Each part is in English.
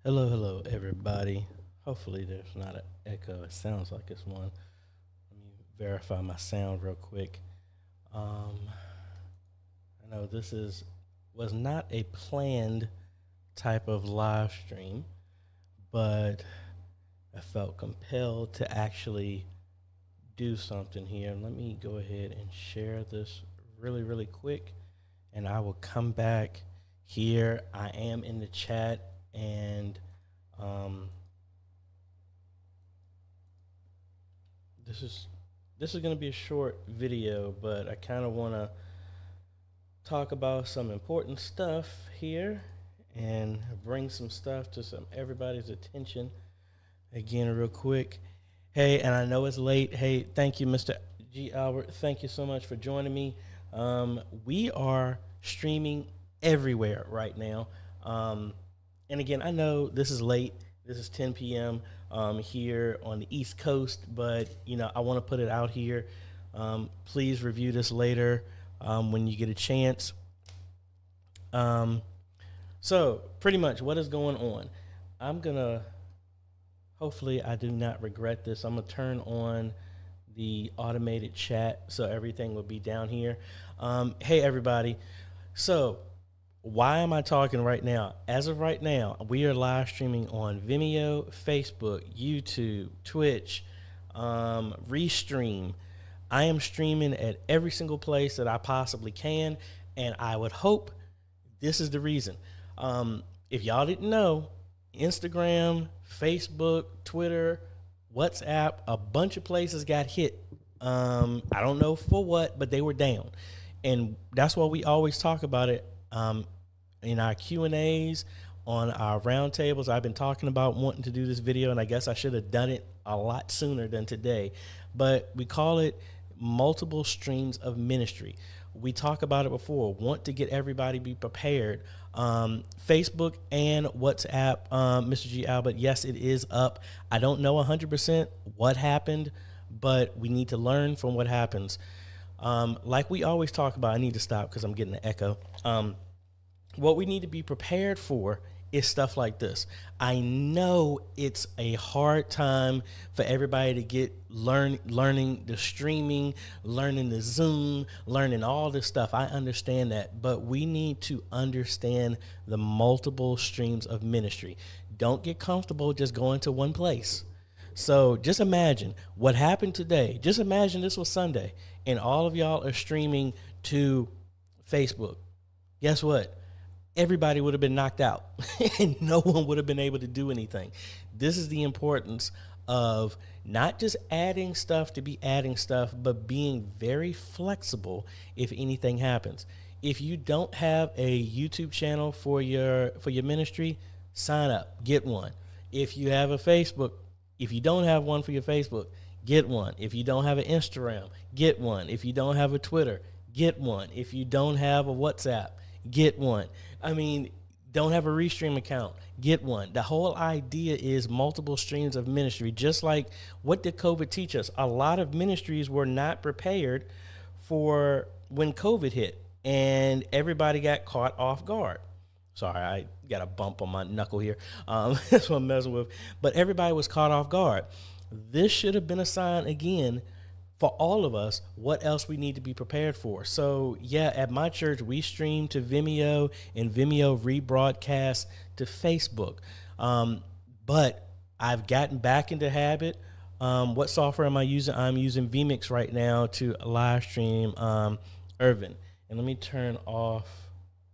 Hello, everybody. Hopefully, there's not an echo. It sounds like it's one. Let me verify my sound real quick. Um, I know this is was not a planned type of live stream, but I felt compelled to actually do something here. Let me go ahead and share this really quick, and I will come back here. I am in the chat, and um, this is going to be a short video, but I kind of want to talk about some important stuff here and bring some stuff to some everybody's attention again real quick. Hey, and I know it's late. Hey, thank you, Mr. G. Albert. Thank you so much for joining me. We are streaming everywhere right now. And again, I know this is late. This is 10 p.m. Here on the East Coast, but I want to put it out here. Please review this later when you get a chance. So pretty much what is going on? I'm gonna. Hopefully, I do not regret this. I'm gonna turn on the automated chat so everything will be down here. Hey, everybody. So why am I talking right now? As of right now, we are live streaming on Vimeo, Facebook, YouTube, Twitch, Restream. I am streaming at every single place that I possibly can, and I would hope this is the reason. If y'all didn't know, Instagram, Facebook, Twitter, WhatsApp, a bunch of places got hit. I don't know for what, but they were down. And that's why we always talk about it in our Q&As, on our roundtables. I've been talking about wanting to do this video, and I guess I should have done it a lot sooner than today. But we call it multiple streams of ministry. We talk about it before. Want to get everybody be prepared. Facebook and WhatsApp, Mr. G. Albert, yes, it is up. I don't know 100% what happened, but we need to learn from what happens. Like we always talk about, I need to stop because I'm getting an echo. What we need to be prepared for is stuff like this. I know it's a hard time for everybody to get learning the streaming, learning the Zoom, learning all this stuff. I understand that, but we need to understand the multiple streams of ministry. Don't get comfortable just going to one place. So just imagine what happened today. Just imagine this was Sunday and all of y'all are streaming to Facebook. Guess what? Everybody would have been knocked out and no one would have been able to do anything. This is the importance of not just adding stuff to be adding stuff, but being very flexible if anything happens. If you don't have a YouTube channel for your ministry, sign up, get one. If you have a Facebook, if you don't have one for your Facebook, get one. If you don't have an Instagram, get one. If you don't have a Twitter, get one. If you don't have a WhatsApp, get one. I mean, don't have a Restream account, get one. The whole idea is multiple streams of ministry. Just like, what did COVID teach us? A lot of ministries were not prepared for when COVID hit and everybody got caught off guard. Sorry, I got a bump on my knuckle here. That's what I'm messing with. But everybody was caught off guard. This should have been a sign again for all of us, what else we need to be prepared for. So yeah, at my church, we stream to Vimeo and Vimeo rebroadcast to Facebook. But I've gotten back into habit. What software am I using? I'm using vMix right now to live stream Irvin. And let me turn off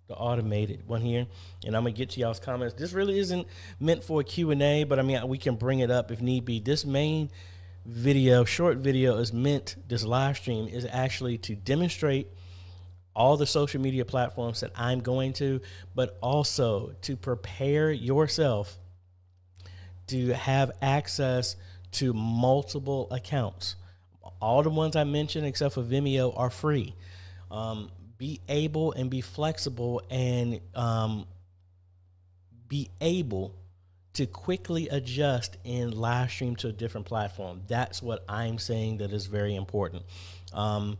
the automated one here, and I'm gonna get to y'all's comments. This really isn't meant for a Q&A, but I mean, we can bring it up if need be. This main short video is meant, this live stream is actually to demonstrate all the social media platforms that I'm going to, but also to prepare yourself to have access to multiple accounts. All the ones I mentioned, except for Vimeo, are free. Be able and be flexible and be able to quickly adjust and live stream to a different platform. That's what I'm saying that is very important. Some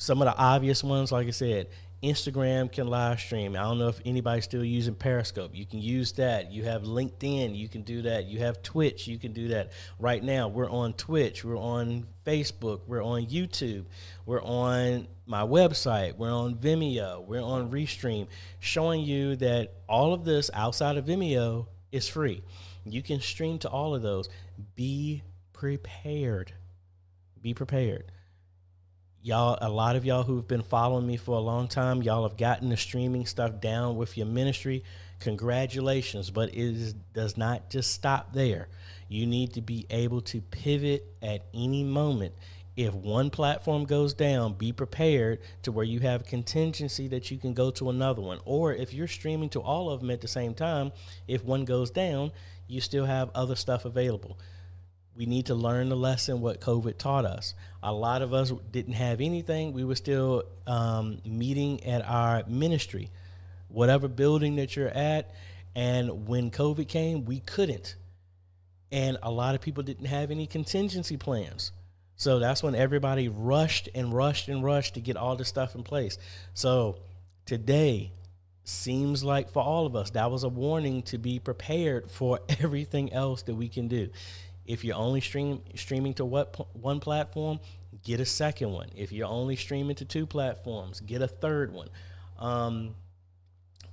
of the obvious ones, like I said, Instagram can live stream. I don't know if anybody's still using Periscope. You can use that. You have LinkedIn. You can do that. You have Twitch. You can do that. Right now, we're on Twitch. We're on Facebook. We're on YouTube. We're on my website. We're on Vimeo. We're on Restream, showing you that all of this outside of Vimeo is free. You can stream to all of those. Be prepared. Be prepared. Y'all, a lot of y'all who've been following me for a long time, y'all have gotten the streaming stuff down with your ministry. Congratulations, but does not just stop there. You need to be able to pivot at any moment. If one platform goes down, be prepared to where you have contingency that you can go to another one. Or if you're streaming to all of them at the same time, if one goes down, you still have other stuff available. We need to learn the lesson what COVID taught us. A lot of us didn't have anything. We were still meeting at our ministry, whatever building that you're at. And when COVID came, we couldn't. And a lot of people didn't have any contingency plans. So that's when everybody rushed to get all this stuff in place. So today seems like for all of us, that was a warning to be prepared for everything else that we can do. If you're only streaming to one platform, get a second one. If you're only streaming to 2 platforms, get a third one.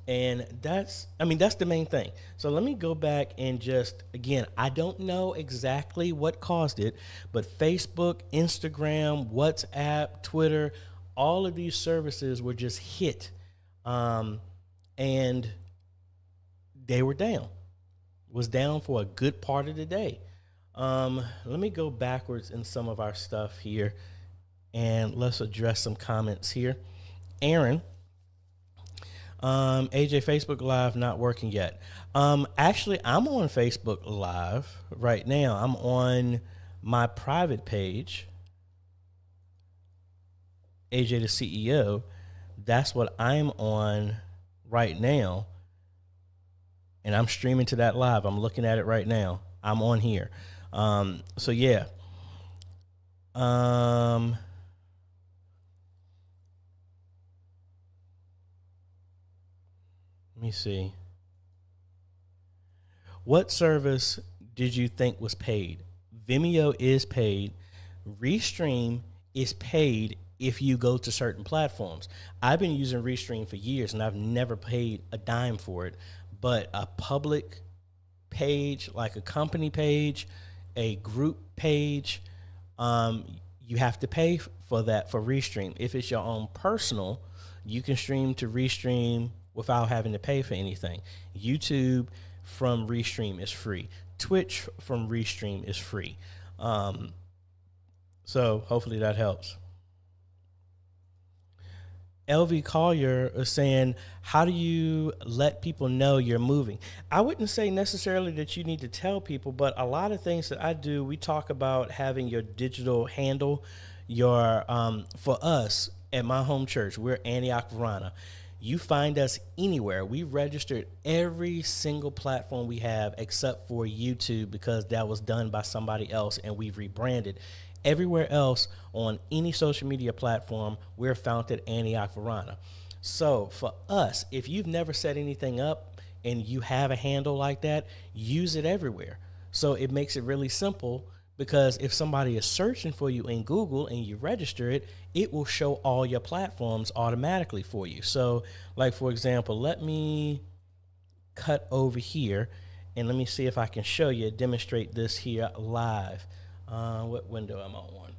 And that's the main thing. So let me go back and just, again, I don't know exactly what caused it, but Facebook, Instagram, WhatsApp, Twitter, all of these services were just hit. And they were down. Was down for a good part of the day. Let me go backwards in some of our stuff here, and let's address some comments here. Aaron, AJ, Facebook Live not working yet. Actually, I'm on Facebook Live right now. I'm on my private page, AJ the CEO. That's what I'm on right now, and I'm streaming to that live. I'm looking at it right now. I'm on here. So yeah. Let me see. What service did you think was paid? Vimeo is paid. Restream is paid if you go to certain platforms. I've been using Restream for years and I've never paid a dime for it, but a public page, like a company page, a group page, you have to pay for that for Restream. If it's your own personal, you can stream to Restream without having to pay for anything. YouTube from Restream is free. Twitch from Restream is free. So hopefully that helps. LV Collier is saying, how do you let people know you're moving? I wouldn't say necessarily that you need to tell people, but a lot of things that I do, we talk about having your digital handle, your, for us at my home church, we're Antioch, Verona. You find us anywhere. We registered every single platform we have except for YouTube because that was done by somebody else and we've rebranded. Everywhere else on any social media platform, we're found at Antioch, Verona. So for us, if you've never set anything up and you have a handle like that, use it everywhere. So it makes it really simple because if somebody is searching for you in Google and you register it, it will show all your platforms automatically for you. So like, for example, let me cut over here and let me see if I can show you, demonstrate this here live. What window am I on?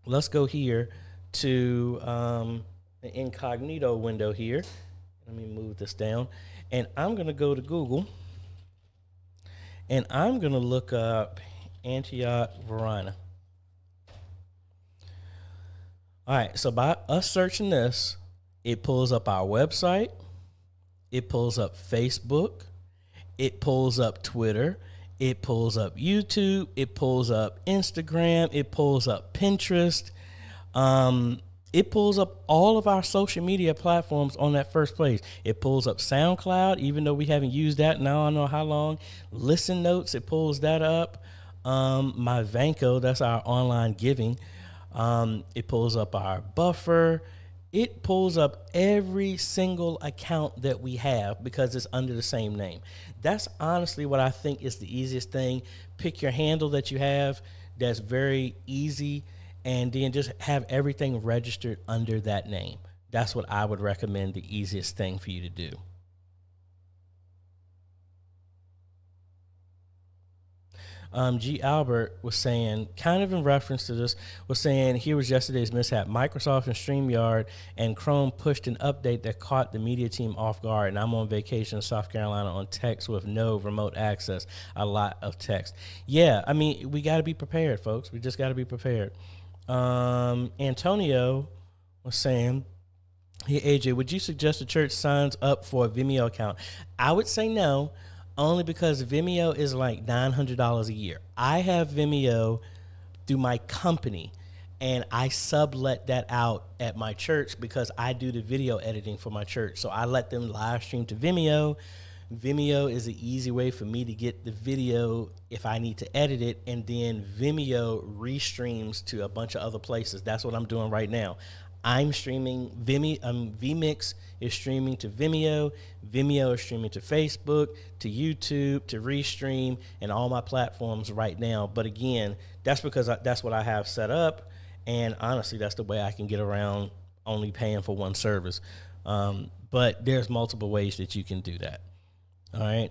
Let's go here to the incognito window here. Let me move this down. And I'm going to go to Google. And I'm going to look up Antioch, Verona. All right, so by us searching this, it pulls up our website. It pulls up Facebook. It pulls up Twitter. It pulls up YouTube. It pulls up Instagram. It pulls up Pinterest. It pulls up all of our social media platforms on that first place. It pulls up SoundCloud, even though we haven't used that now I don't know how long. Listen Notes, it pulls that up. My Vanco, that's our online giving. It pulls up our Buffer. it pulls up every single account that we have because it's under the same name. That's honestly what I think is the easiest thing. Pick your handle that you have. That's very easy. And then just have everything registered under that name. That's what I would recommend, the easiest thing for you to do. G. Albert was saying, kind of in reference to this, was saying, here was yesterday's mishap. Microsoft and StreamYard and Chrome pushed an update that caught the media team off guard, and I'm on vacation in South Carolina on text with no remote access, a lot of text. Yeah, I mean, we got to be prepared, folks. We just got to be prepared. Antonio was saying, hey, AJ, would you suggest the church signs up for a Vimeo account? I would say no. Only because Vimeo is like $900 a year. I have Vimeo through my company, and I sublet that out at my church because I do the video editing for my church. So I let them live stream to Vimeo. Vimeo is an easy way for me to get the video if I need to edit it, and then Vimeo restreams to a bunch of other places. That's what I'm doing right now. I'm streaming vMix is streaming to Vimeo. Vimeo is streaming to Facebook, to YouTube, to Restream, and all my platforms right now. But again, that's because that's what I have set up. And honestly, that's the way I can get around only paying for one service. But there's multiple ways that you can do that. All right.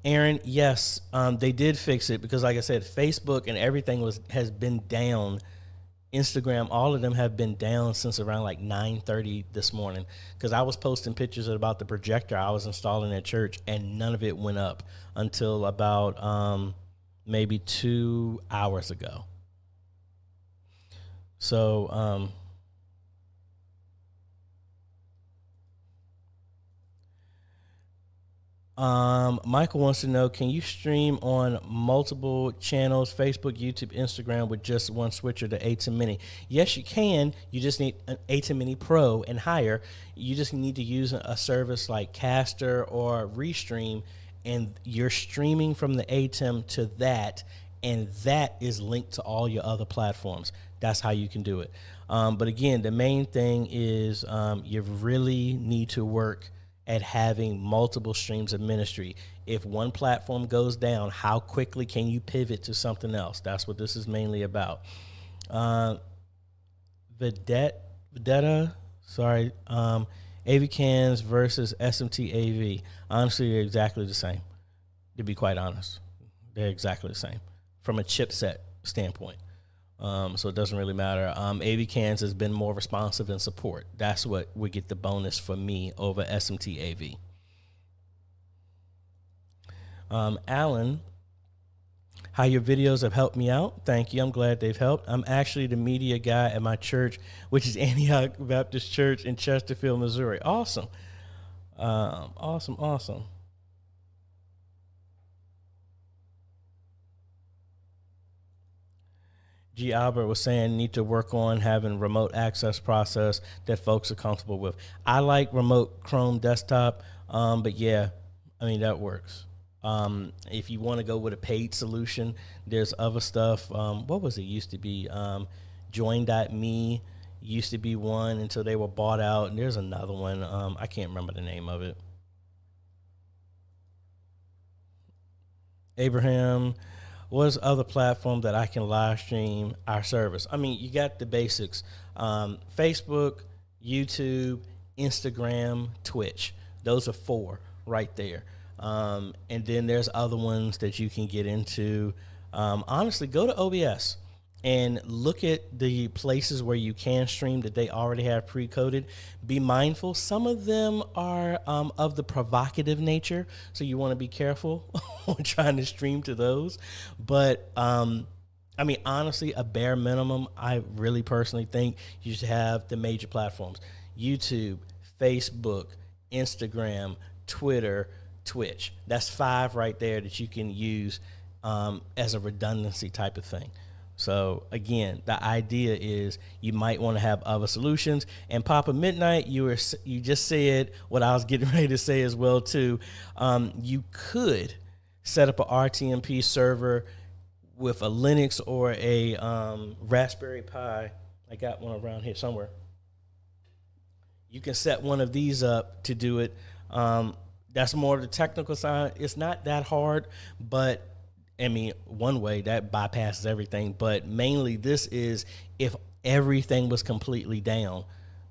Aaron, yes, they did fix it because, like I said, Facebook and everything has been down. Instagram, all of them have been down since around like 9:30 this morning because I was posting pictures about the projector I was installing at church, and none of it went up until about maybe 2 hours ago. So, Michael wants to know, can you stream on multiple channels, Facebook, YouTube, Instagram, with just one switcher, the A10 Mini? Yes, you can. You just need an A10 Mini Pro and higher. You just need to use a service like Caster or Restream, and you're streaming from the A10 to that, and that is linked to all your other platforms. That's how you can do it. But again, the main thing is you really need to work at having multiple streams of ministry. If one platform goes down, how quickly can you pivot to something else? That's what this is mainly about. Vedetta, sorry, AV cans versus SMT AV. Honestly, they're exactly the same, to be quite honest. They're exactly the same from a chipset standpoint. So it doesn't really matter. AV cans has been more responsive and support. That's what would get the bonus for me over SMT AV. Alan, how your videos have helped me out. Thank you. I'm glad they've helped. I'm actually the media guy at my church, which is Antioch Baptist Church in Chesterfield, Missouri. Awesome. Awesome. G. Albert was saying need to work on having remote access process that folks are comfortable with. I like remote Chrome desktop, but yeah, I mean, that works. If you want to go with a paid solution, there's other stuff. What was it used to be? Join.me used to be one until they were bought out, and there's another one. I can't remember the name of it. Abraham, what's other platform that I can live stream our service? I mean, you got the basics. Facebook, YouTube, Instagram, Twitch. Those are 4 right there. And then there's other ones that you can get into. Honestly, go to OBS and look at the places where you can stream that they already have pre-coded. Be mindful. Some of them are of the provocative nature, so you want to be careful when trying to stream to those. But, I mean, honestly, a bare minimum, I really personally think you should have the major platforms: YouTube, Facebook, Instagram, Twitter, Twitch. That's 5 right there that you can use as a redundancy type of thing. So again, the idea is you might want to have other solutions. And Papa Midnight, you just said what I was getting ready to say as well too. You could set up a RTMP server with a Linux or a Raspberry Pi, I got one around here somewhere. You can set one of these up to do it. That's more of the technical side. It's not that hard, but I mean, one way that bypasses everything. But mainly, this is if everything was completely down,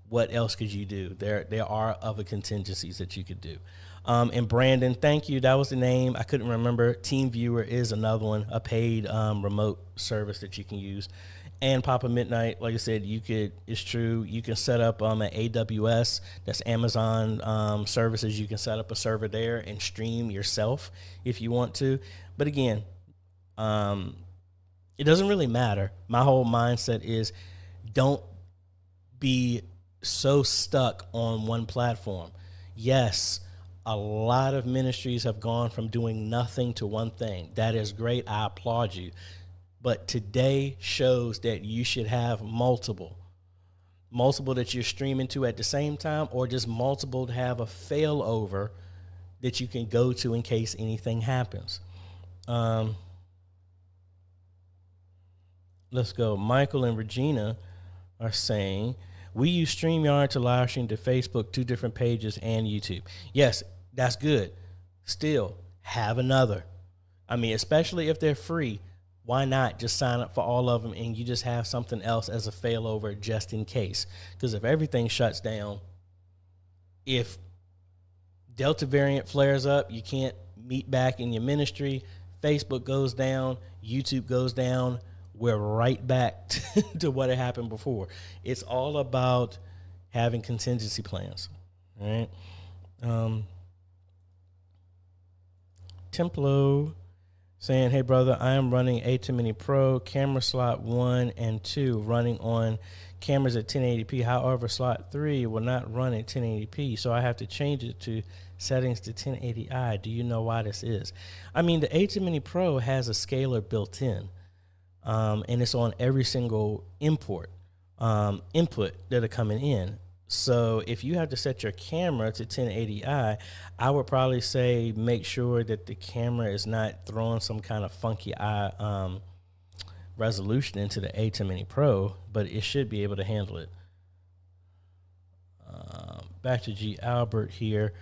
what else could you do? There are other contingencies that you could do. And Brandon, thank you. That was the name. I couldn't remember. TeamViewer is another one, a paid remote service that you can use. And Papa Midnight, like I said, it's true. You can set up an AWS, that's Amazon services. You can set up a server there and stream yourself if you want to. But again, it doesn't really matter. My whole mindset is don't be so stuck on one platform. Yes, a lot of ministries have gone from doing nothing to one thing. That is great. I applaud you. But today shows that you should have multiple that you're streaming to at the same time, or just multiple to have a failover that you can go to in case anything happens. Let's go. Michael and Regina are saying, we use StreamYard to live stream to Facebook, 2 different pages, and YouTube. Yes, that's good. Still, have another. I mean, especially if they're free, why not just sign up for all of them and you just have something else as a failover just in case? Because if everything shuts down, if Delta variant flares up, you can't meet back in your ministry, Facebook goes down, YouTube goes down, we're right back to what had happened before. It's all about having contingency plans, right? Templo saying, hey, brother, I am running ATEM Pro, camera slot 1 and 2, running on cameras at 1080p. However, slot 3 will not run at 1080p, so I have to change it to settings to 1080i. Do you know why this is? I mean, the ATEM Pro has a scaler built in, and it's on every single input that are coming in. So if you have to set your camera to 1080i, I would probably say make sure that the camera is not throwing some kind of funky resolution into the ATEM Pro, but it should be able to handle it. Back to G. Albert here.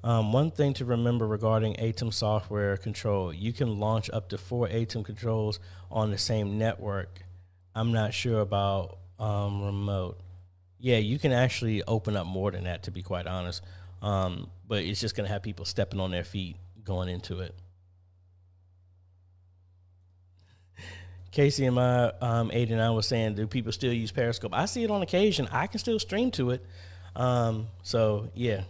One thing to remember regarding ATEM software control, you can launch up to 4 ATEM controls on the same network. I'm not sure about remote. Yeah, you can actually open up more than that, to be quite honest. But it's just going to have people stepping on their feet going into it. Casey and my 89 was saying, do people still use Periscope? I see it on occasion. I can still stream to it. So, yeah.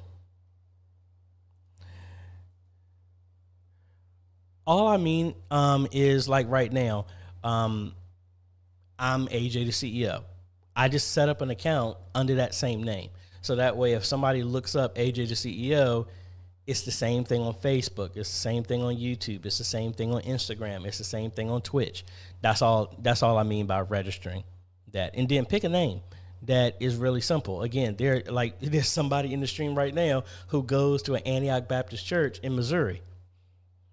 All I mean is, like right now, I'm AJ the CEO. I just set up an account under that same name. So that way, if somebody looks up AJ the CEO, it's the same thing on Facebook. It's the same thing on YouTube. It's the same thing on Instagram. It's the same thing on Twitch. That's all I mean by registering that. And then pick a name that is really simple. Again, there's somebody in the stream right now who goes to an Antioch Baptist Church in Missouri.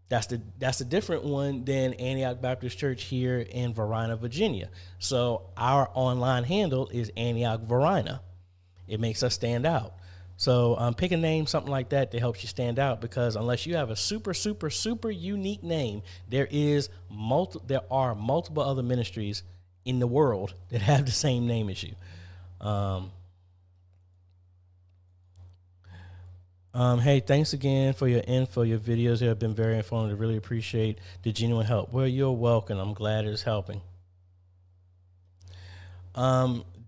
That's a different one than Antioch Baptist Church here in Varina, Virginia. So our online handle is Antioch Varina. It makes us stand out. So pick a name, something like that helps you stand out, because unless you have a super, super, super unique name, there are multiple other ministries in the world that have the same name as you. Hey, thanks again for your info. Your videos have been very informative. Really appreciate the genuine help. Well, you're welcome. I'm glad it's helping.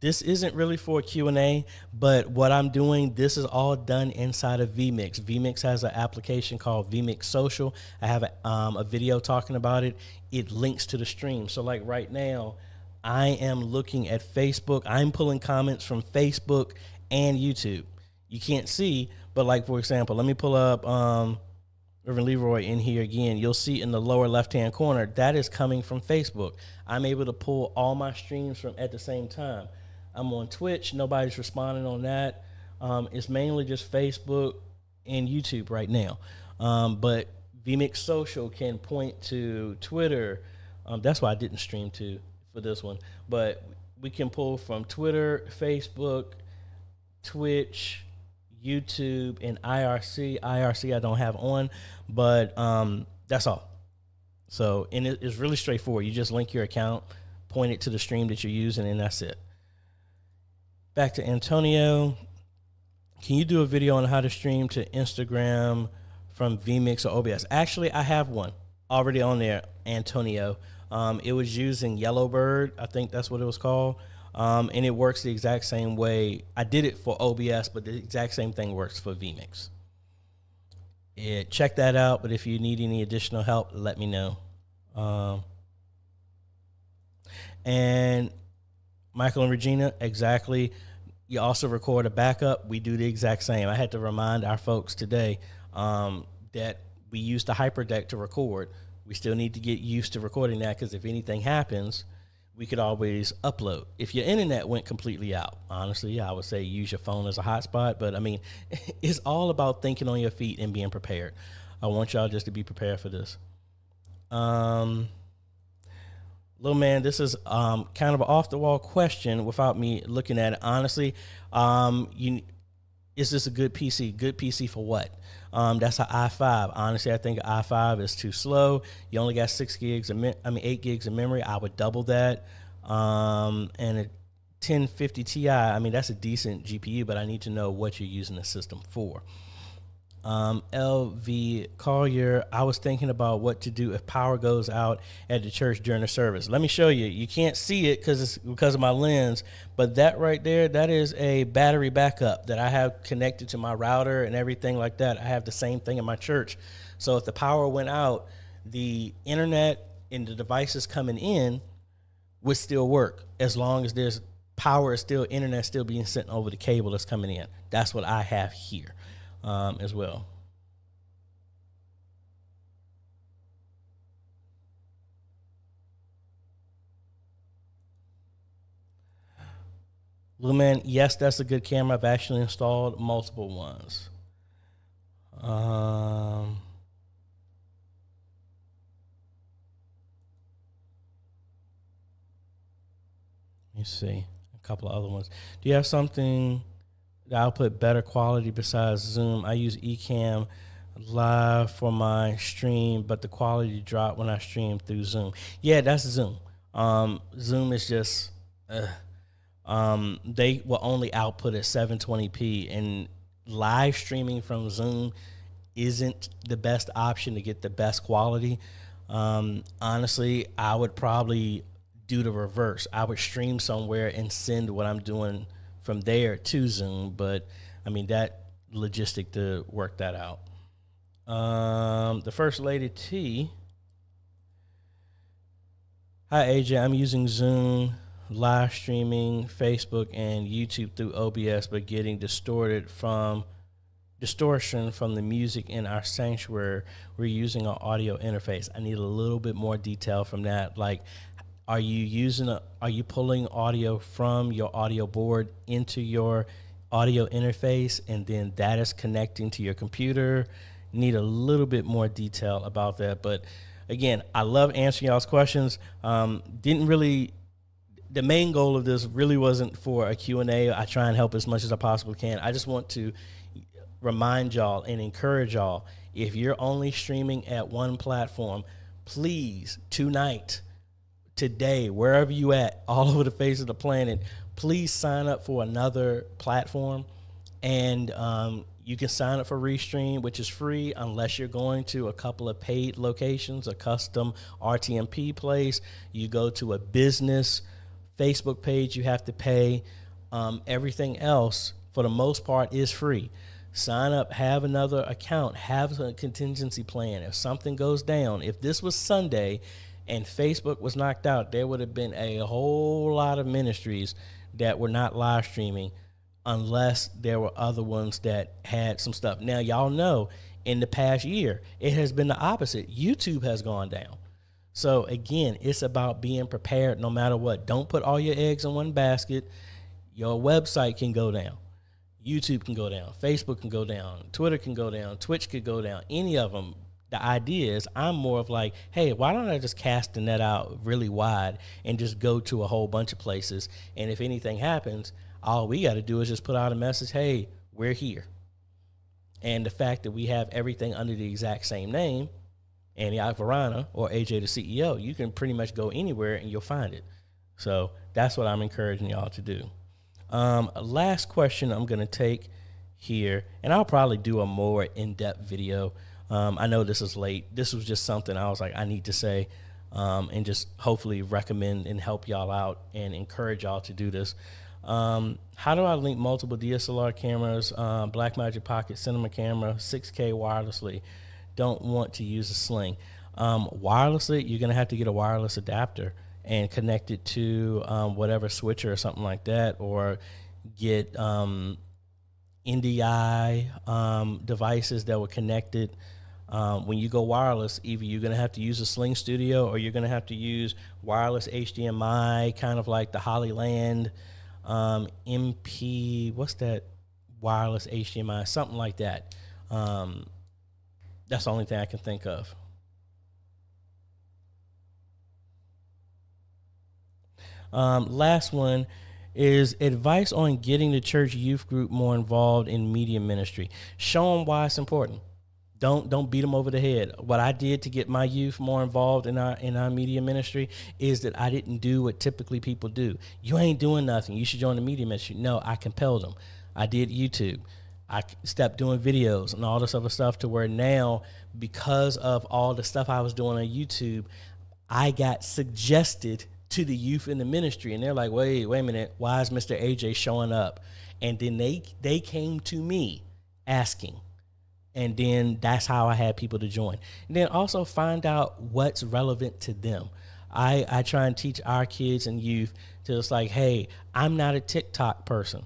This isn't really for a Q&A, but what I'm doing, this is all done inside of vMix. vMix has an application called vMix Social. I have a video talking about it. It links to the stream. So like right now, I am looking at Facebook. I'm pulling comments from Facebook and YouTube. You can't see, but like, for example, let me pull up Reverend Leroy in here again. You'll see in the lower left-hand corner, that is coming from Facebook. I'm able to pull all my streams from at the same time. I'm on Twitch. Nobody's responding on that. It's mainly just Facebook and YouTube right now. But vMix Social can point to Twitter, That's why I didn't stream to for this one. But we can pull from Twitter, Facebook, Twitch, YouTube, and IRC. IRC I don't have on, but that's all. So, and it's really straightforward. You just link your account, point it to the stream that you're using, and that's it. Back to Antonio. Can you do a video on how to stream to Instagram from vMix or OBS? Actually, I have one already on there, Antonio. It was using Yellowbird. I think that's what it was called. And it works the exact same way. I did it for OBS, but the exact same thing works for vMix. Check that out, but if you need any additional help, let me know. And Michael and Regina, exactly. You also record a backup. We do the exact same. I had to remind our folks today that we use the HyperDeck to record. We still need to get used to recording that, because if anything happens, we could always upload. If your internet went completely out, honestly, yeah, I would say use your phone as a hotspot. But I mean, it's all about thinking on your feet and being prepared. I want y'all just to be prepared for this. Little man, this is kind of an off the wall question without me looking at it. Honestly, is this a good PC? Good PC for what? That's an i5. Honestly, I think an i5 is too slow. You only got 8 gigs of memory. I would double that. And a 1050 Ti, I mean, that's a decent GPU, but I need to know what you're using the system for. LV Collier, I was thinking about what to do if power goes out at the church during the service. Let me show you. You can't see it because of my lens, but that right there, that is a battery backup that I have connected to my router and everything like that. I have the same thing in my church. So if the power went out, the internet and the devices coming in would still work as long as there's power is still, internet still being sent over the cable that's coming in. That's what I have here. As well. Lumen, yes, that's a good camera. I've actually installed multiple ones. Let me see a couple of other ones. Do you have something I'll put better quality besides Zoom? I use Ecamm Live for my stream, but the quality dropped when I stream through Zoom. Yeah, that's Zoom. Zoom is just, they will only output at 720p, and live streaming from Zoom isn't the best option to get the best quality. Honestly, I would probably do the reverse. I would stream somewhere and send what I'm doing from there to Zoom, but I mean, that logistic to work that out. The First Lady T. Hi, AJ. I'm using Zoom, live streaming, Facebook, and YouTube through OBS, but getting distortion from the music in our sanctuary. We're using our audio interface. I need a little bit more detail from that. Like, are you pulling audio from your audio board into your audio interface, and then that is connecting to your computer? Need a little bit more detail about that. But again, I love answering y'all's questions. The main goal of this really wasn't for a Q&A. I try and help as much as I possibly can. I just want to remind y'all and encourage y'all, if you're only streaming at one platform, please, today, wherever you at, all over the face of the planet, please sign up for another platform. And you can sign up for Restream, which is free, unless you're going to a couple of paid locations, a custom RTMP place. You go to a business Facebook page, you have to pay. Everything else, for the most part, is free. Sign up, have another account, have a contingency plan. If something goes down, if this was Sunday and Facebook was knocked out, there would have been a whole lot of ministries that were not live streaming unless there were other ones that had some stuff. Now, y'all know in the past year, it has been the opposite. YouTube has gone down. So again, it's about being prepared no matter what. Don't put all your eggs in one basket. Your website can go down. YouTube can go down. Facebook can go down. Twitter can go down. Twitch could go down. Any of them. The idea is I'm more of like, hey, why don't I just cast the net out really wide and just go to a whole bunch of places? And if anything happens, all we got to do is just put out a message, hey, we're here. And the fact that we have everything under the exact same name, Andy Ivarana or AJ the CEO, you can pretty much go anywhere and you'll find it. So that's what I'm encouraging y'all to do. Last question I'm going to take here, and I'll probably do a more in-depth video. I know this is late. This was just something I was like, I need to say, and just hopefully recommend and help y'all out and encourage y'all to do this. How do I link multiple DSLR cameras, Blackmagic Pocket Cinema camera, 6K wirelessly? Don't want to use a sling. Wirelessly, you're going to have to get a wireless adapter and connect it to whatever switcher or something like that, or get NDI devices that were connected. When you go wireless, either you're going to have to use a Sling Studio or you're going to have to use wireless HDMI, kind of like the Hollyland MP, what's that wireless HDMI, something like that. That's the only thing I can think of. Last one is advice on getting the church youth group more involved in media ministry. Show them why it's important. Don't beat them over the head. What I did to get my youth more involved in our media ministry is that I didn't do what typically people do. You ain't doing nothing, you should join the media ministry. No, I compelled them. I did YouTube. I stepped doing videos and all this other stuff, to where now, because of all the stuff I was doing on YouTube, I got suggested to the youth in the ministry, and they're like, wait a minute, why is Mr. AJ showing up? And then they came to me asking. And then that's how I had people to join. And then also find out what's relevant to them. I try and teach our kids and youth to just like, hey, I'm not a TikTok person.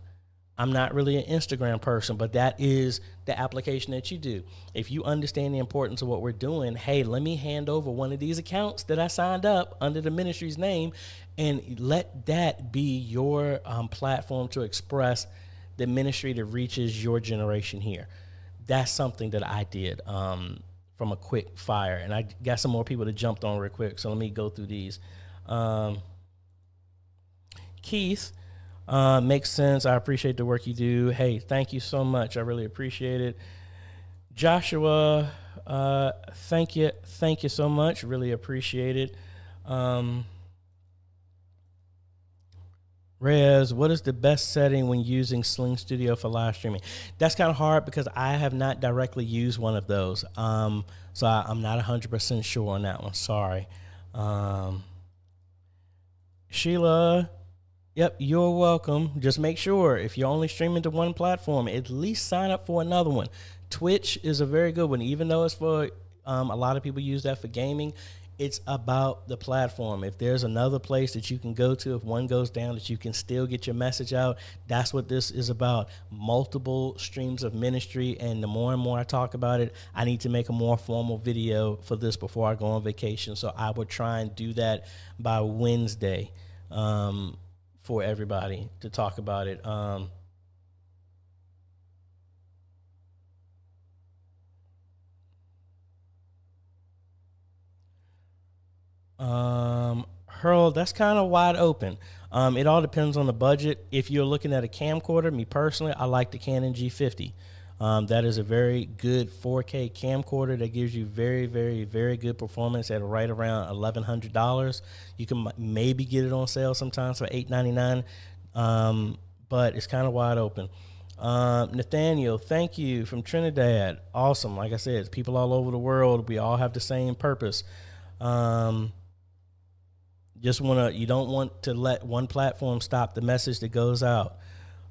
I'm not really an Instagram person, but that is the application that you do. If you understand the importance of what we're doing, hey, let me hand over one of these accounts that I signed up under the ministry's name, and let that be your platform to express the ministry that reaches your generation here. That's something that I did from a quick fire. And I got some more people that jumped on real quick, so let me go through these. Keith, makes sense. I appreciate the work you do. Hey, thank you so much. I really appreciate it. Joshua, thank you so much. Really appreciate it. Rez, what is the best setting when using Sling Studio for live streaming? That's kind of hard because I have not directly used one of those. So I'm not 100% sure on that one. Sorry. Sheila, yep, you're welcome. Just make sure if you're only streaming to one platform, at least sign up for another one. Twitch is a very good one, even though it's for a lot of people use that for gaming. It's about the platform. If there's another place that you can go to, if one goes down, that you can still get your message out, that's what this is about. Multiple streams of ministry, and the more and more I talk about it, I need to make a more formal video for this before I go on vacation. So I would try and do that by Wednesday for everybody to talk about it. Hurl, that's kind of wide open. It all depends on the budget. If you're looking at a camcorder, me personally, I like the Canon G50. That is a very good 4K camcorder that gives you very, very, very good performance at right around $1,100. You can maybe get it on sale sometimes for $899, but it's kind of wide open. Nathaniel, thank you, from Trinidad. Awesome. Like I said, it's people all over the world. We all have the same purpose. You don't want to let one platform stop the message that goes out.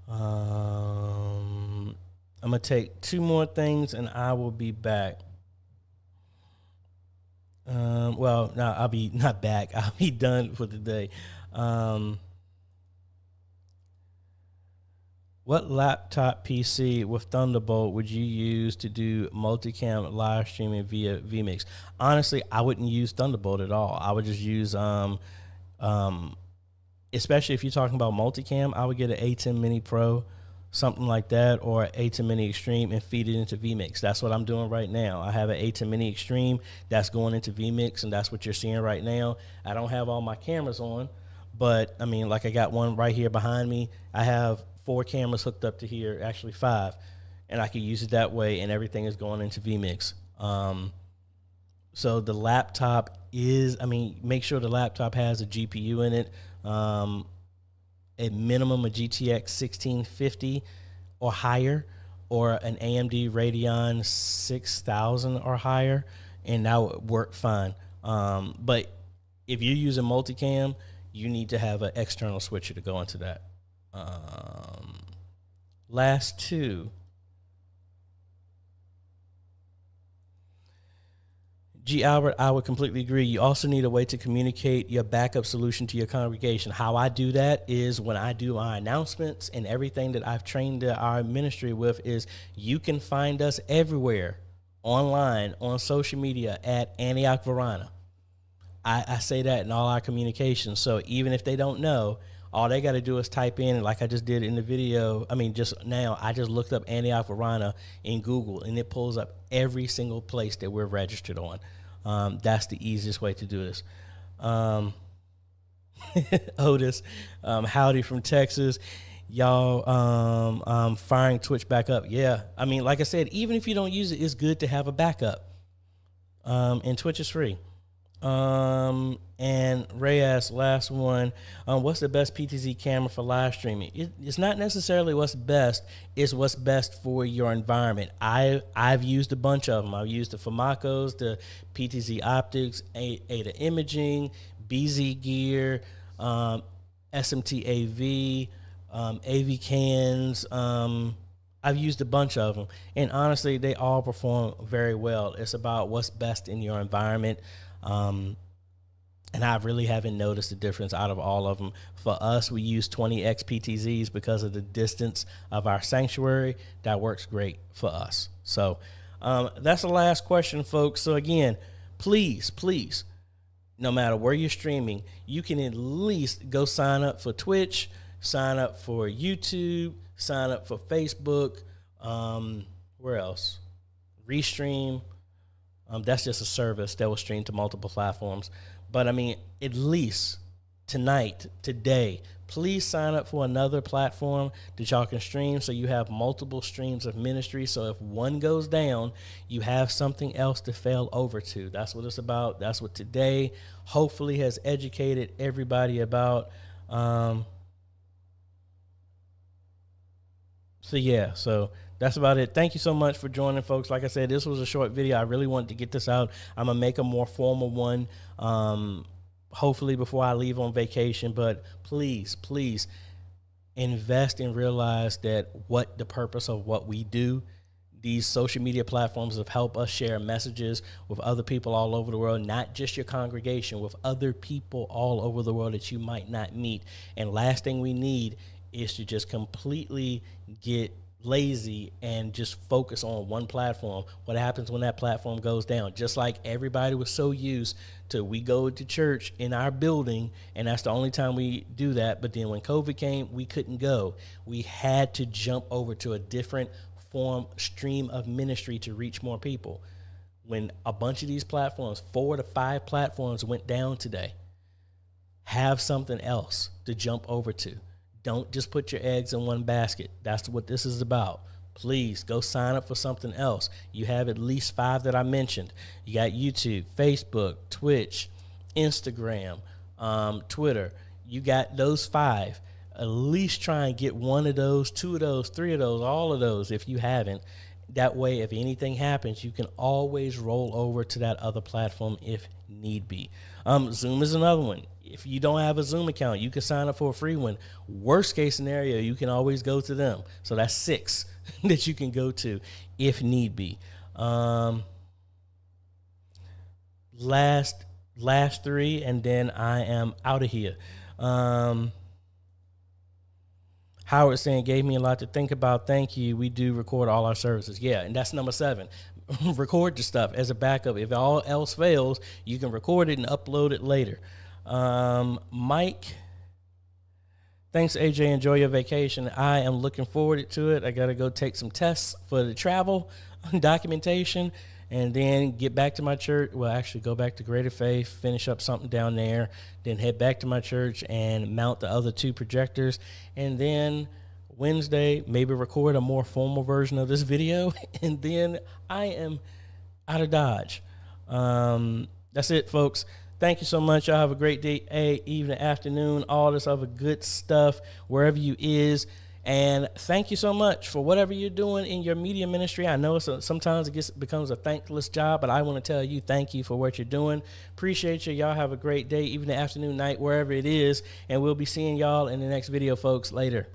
I'm going to take two more things and I will be back. Well, no, I'll be not back. I'll be done for the day. What laptop PC with Thunderbolt would you use to do multicam live streaming via vMix? Honestly, I wouldn't use Thunderbolt at all. I would just use, especially if you're talking about multicam, I would get an A10 Mini Pro something like that, or A10 Mini Extreme, and feed it into vMix. That's what I'm doing right now. I have an A10 Mini Extreme that's going into vMix, and that's what you're seeing right now. I don't have all my cameras on, but I mean, like I got one right here behind me. I have 4 cameras hooked up to here, actually 5, and I can use it that way, and everything is going into vMix. So the laptop is, make sure the laptop has a GPU in it. At minimum a GTX 1650 or higher, or an AMD Radeon 6000 or higher, and that would work fine. But if you're using multicam, you need to have an external switcher to go into that. Last 2. G. Albert, I would completely agree. You also need a way to communicate your backup solution to your congregation. How I do that is when I do my announcements and everything that I've trained our ministry with is you can find us everywhere, online, on social media at Antioch Verona. I say that in all our communications. So even if they don't know, all they got to do is type in, like I just did in the video. Just now, I just looked up Antioch Verona in Google, and it pulls up every single place that we're registered on. That's the easiest way to do this. Otis, howdy from Texas. Y'all firing Twitch back up. Yeah, like I said, even if you don't use it, it's good to have a backup. And Twitch is free. And Ray asked, last one, what's the best PTZ camera for live streaming? It's not necessarily what's best, it's what's best for your environment. I've used a bunch of them. I've used the Famacos, the PTZ Optics, Ada Imaging, BZ Gear, SMT AV, AV Cans. I've used a bunch of them, and honestly, they all perform very well. It's about what's best in your environment. And I really haven't noticed a difference out of all of them. For us, we use 20x PTZs because of the distance of our sanctuary. That works great for us. So that's the last question, folks. So again, please, no matter where you're streaming, you can at least go sign up for Twitch, sign up for YouTube, sign up for Facebook. Where else? Restream. That's just a service that will stream to multiple platforms. But at least today, please sign up for another platform that y'all can stream so you have multiple streams of ministry. So if one goes down, you have something else to fail over to. That's what it's about. That's what today hopefully has educated everybody about. So that's about it. Thank you so much for joining, folks. Like I said, this was a short video. I really wanted to get this out. I'm going to make a more formal one, hopefully before I leave on vacation. But please invest and realize that what the purpose of what we do. These social media platforms have helped us share messages with other people all over the world, not just your congregation, with other people all over the world that you might not meet. And last thing we need is to just completely get lazy and just focus on one platform. What happens when that platform goes down? Just like everybody was so used to, we go to church in our building and that's the only time we do that. But then when COVID came, we couldn't go. We had to jump over to a different stream of ministry to reach more people. When a bunch of these platforms, 4 to 5 platforms went down today, have something else to jump over to. Don't just put your eggs in one basket. That's what this is about. Please go sign up for something else. You have at least 5 that I mentioned. You got YouTube, Facebook, Twitch, Instagram, Twitter. You got those 5. At least try and get 1 of those, 2 of those, 3 of those, all of those if you haven't. That way, if anything happens, you can always roll over to that other platform if need be. Zoom is another one. If you don't have a Zoom account, you can sign up for a free one. Worst case scenario, you can always go to them. So that's 6 that you can go to if need be. Last 3, and then I am out of here. Howard saying, gave me a lot to think about. Thank you. We do record all our services. Yeah, and that's number 7. Record the stuff as a backup. If all else fails, you can record it and upload it later. Mike Thanks, AJ. Enjoy your vacation. I am looking forward to it. I got to go take some tests for the travel documentation and then get back to my church. Well, actually go back to Greater Faith, finish up something down there, then head back to my church and mount the other 2 projectors. And then Wednesday, maybe record a more formal version of this video. And then I am out of Dodge. That's it, folks. Thank you so much. Y'all have a great day, evening, afternoon, all this other good stuff, wherever you is. And thank you so much for whatever you're doing in your media ministry. I know sometimes it becomes a thankless job, but I want to tell you thank you for what you're doing. Appreciate you. Y'all have a great day, evening, afternoon, night, wherever it is. And we'll be seeing y'all in the next video, folks. Later.